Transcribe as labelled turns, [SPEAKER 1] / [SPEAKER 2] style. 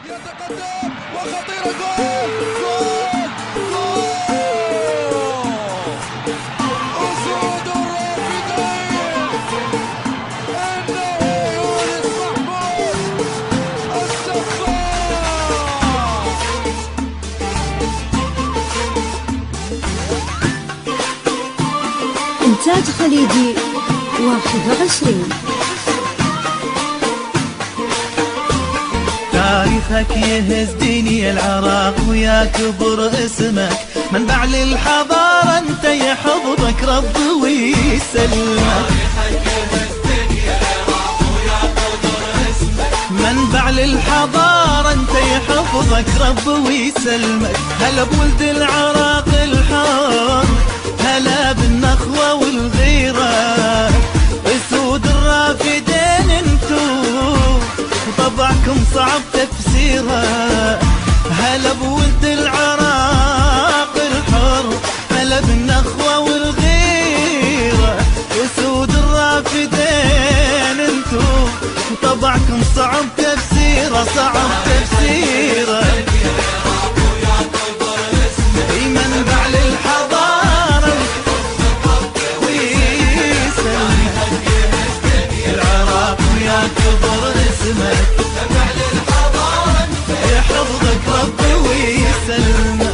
[SPEAKER 1] يتقدم وخطيرة، جول جول جول! أسود الرافدين، إنه يونس محمود السفاح.
[SPEAKER 2] إنتاج خليجي 21.
[SPEAKER 3] تاريخك يهز ديني العراق ويا كبر اسمك، منبع للحضارة انت يحفظك رب ويسلمك. منبع للحضارة انت يحفظك رب ويسلمك. هلا بولد العراق الحار، هلا بالنخوة والغيرة، اسود الرافدين انتو وطبعكم صعب تفسيرها. هلا بولد العراق الحر، هلا بالنخوة والغيرة، اسود الرافدين انتو وطبعكم صعب تفسيره، صعب تفسيره. منبع للحضارة ويسلمك العراق ويا كبر اسمك، منبع للحضارة يحفظك ربي ويسلمك.